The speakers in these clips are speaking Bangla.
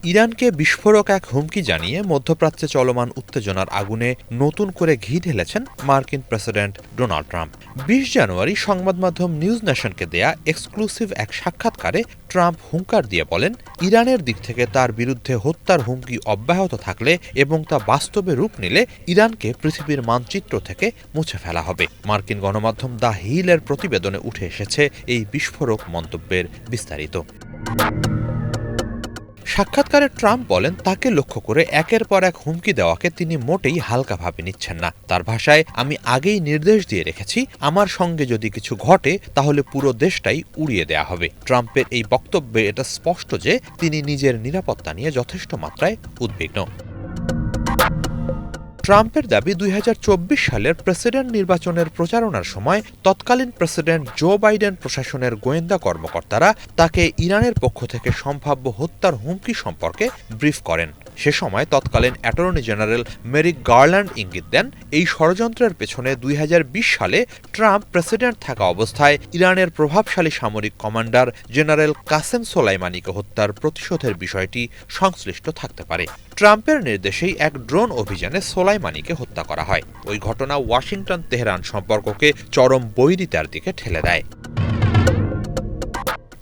ইরানকে বিস্ফোরক এক হুমকি জানিয়ে মধ্যপ্রাচ্যে চলমান উত্তেজনার আগুনে নতুন করে ঘি ঢেলেছেন মার্কিন প্রেসিডেন্ট ডোনাল্ড ট্রাম্প। ২০ জানুয়ারি সংবাদ মাধ্যম নিউজ নেশনকে দেয়া এক্সক্লুসিভ এক সাক্ষাৎকারে ট্রাম্প হুঙ্কার দিয়ে বলেন, ইরানের দিক থেকে তার বিরুদ্ধে হত্যার হুমকি অব্যাহত থাকলে এবং তা বাস্তবে রূপ নিলে ইরানকে পৃথিবীর মানচিত্র থেকে মুছে ফেলা হবে। মার্কিন গণমাধ্যম দ্য হিলের প্রতিবেদনে উঠে এসেছে এই বিস্ফোরক মন্তব্যের বিস্তারিত। সাক্ষাৎকারে ট্রাম্প বলেন, তাকে লক্ষ্য করে একের পর এক হুমকি দেওয়াকে তিনি মোটেই হালকাভাবে নিচ্ছেন না। তার ভাষায়, আমি আগেই নির্দেশ দিয়ে রেখেছি, আমার সঙ্গে যদি কিছু ঘটে তাহলে পুরো দেশটাই উড়িয়ে দেয়া হবে। ট্রাম্পের এই বক্তব্যে এটা স্পষ্ট যে তিনি নিজের নিরাপত্তা নিয়ে যথেষ্ট মাত্রায় উদ্বিগ্ন। ট্রাম্পের দাবি, ২০২৪ সালের প্রেসিডেন্ট নির্বাচনের প্রচারণার সময় তৎকালীন প্রেসিডেন্ট জো বাইডেন প্রশাসনের গোয়েন্দা কর্মকর্তারা তাকে ইরানের পক্ষ থেকে সম্ভাব্য হত্যার হুমকি সম্পর্কে ব্রিফ করেন। সে সময় তৎকালীন অ্যাটর্নি জেনারেল মেরিক গারল্যান্ড ইঙ্গিত দেন, এই ষড়যন্ত্রের পেছনে ২০২০ সালে ট্রাম্প প্রেসিডেন্ট থাকা অবস্থায় ইরানের প্রভাবশালী সামরিক কমান্ডার জেনারেল কাসেম সোলাইমানিকে হত্যার প্রতিশোধের বিষয়টি সংশ্লিষ্ট থাকতে পারে। ট্রাম্পের নির্দেশেই এক ড্রোন অভিযানে সোলাইমানিকে হত্যা করা হয়। ওই ঘটনা ওয়াশিংটন তেহরান সম্পর্ককে চরম বৈরিতার দিকে ঠেলে দেয়।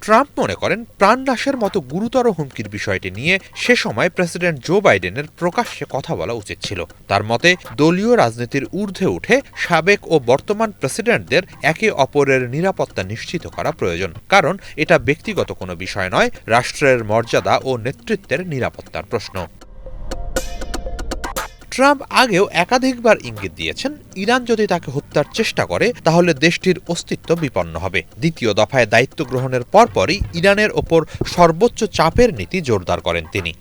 ট্রাম্প মনে করেন, প্রাণনাশের মতো গুরুতর হুমকির বিষয়টি নিয়ে সে সময় প্রেসিডেন্ট জো বাইডেনের প্রকাশ্যে কথা বলা উচিত ছিল। তার মতে, দলীয় রাজনীতির ঊর্ধ্বে উঠে সাবেক ও বর্তমান প্রেসিডেন্টদের একে অপরের নিরাপত্তা নিশ্চিত করা প্রয়োজন, কারণ এটা ব্যক্তিগত কোনো বিষয় নয়, রাষ্ট্রের মর্যাদা ও নেতৃত্বের নিরাপত্তার প্রশ্ন। ট্রাম্প আগেও একাধিকবার ইঙ্গিত দিয়েছেন, ইরান যদি তাকে হত্যার চেষ্টা করে তাহলে দেশটির অস্তিত্ব বিপন্ন হবে। দ্বিতীয় দফায় দায়িত্ব গ্রহণের পরপরই ইরানের ওপর সর্বোচ্চ চাপের নীতি জোরদার করেন তিনি।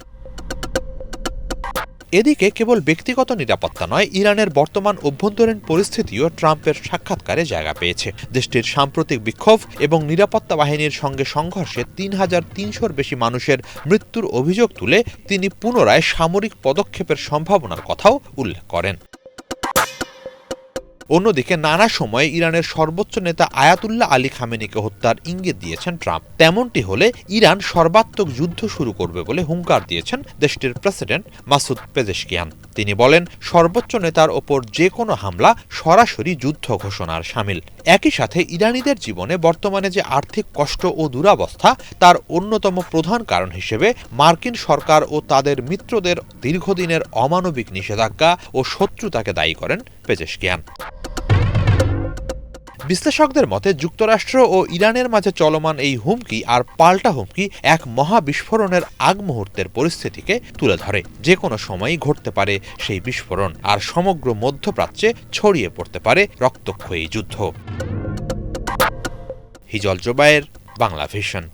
এদিকে কেবল ব্যক্তিগত নিরাপত্তা নয়, ইরানের বর্তমান অভ্যন্তরীণ পরিস্থিতিও ট্রাম্পের সাক্ষাৎকারে জায়গা পেয়েছে। দেশটির সাম্প্রতিক বিক্ষোভ এবং নিরাপত্তা বাহিনীর সঙ্গে সংঘর্ষে ৩,৩০০-র বেশি মানুষের মৃত্যুর অভিযোগ তুলে তিনি পুনরায় সামরিক পদক্ষেপের সম্ভাবনার কথাও উল্লেখ করেন। অন্যদিকে নানা সময়ে ইরানের সর্বোচ্চ নেতা আয়াতুল্লাহ আলী খামেনিকে হত্যার ইঙ্গিত দিয়েছেন ট্রাম্প। তেমনটি হলে ইরান সর্বাত্মক যুদ্ধ শুরু করবে বলে হুঙ্কার দিয়েছেন দেশটির প্রেসিডেন্ট মাসুদ পেজেশকিয়ান। তিনি বলেন, সর্বোচ্চ নেতার ওপর যে কোনো হামলা সরাসরি যুদ্ধ ঘোষণার শামিল। একই সাথে ইরানিদের জীবনে বর্তমানে যে আর্থিক কষ্ট ও দুরাবস্থা, তার অন্যতম প্রধান কারণ হিসেবে মার্কিন সরকার ও তাদের মিত্রদের দীর্ঘদিনের অমানবিক নিষেধাজ্ঞা ও শত্রুতাকে দায়ী করেন পেজেশকিয়ান। বিশ্লেষকদের মতে, যুক্তরাষ্ট্র ও ইরানের মাঝে চলমান এই হুমকি আর পাল্টা হুমকি এক মহা বিস্ফোরণের আগ মুহূর্তের পরিস্থিতিকে তুলে ধরে। যে কোনো সময়ই ঘটতে পারে সেই বিস্ফোরণ, আর সমগ্র মধ্যপ্রাচ্যে ছড়িয়ে পড়তে পারে রক্তক্ষয়ী যুদ্ধ। হিজল জোবায়ের, বাংলা ভিশন।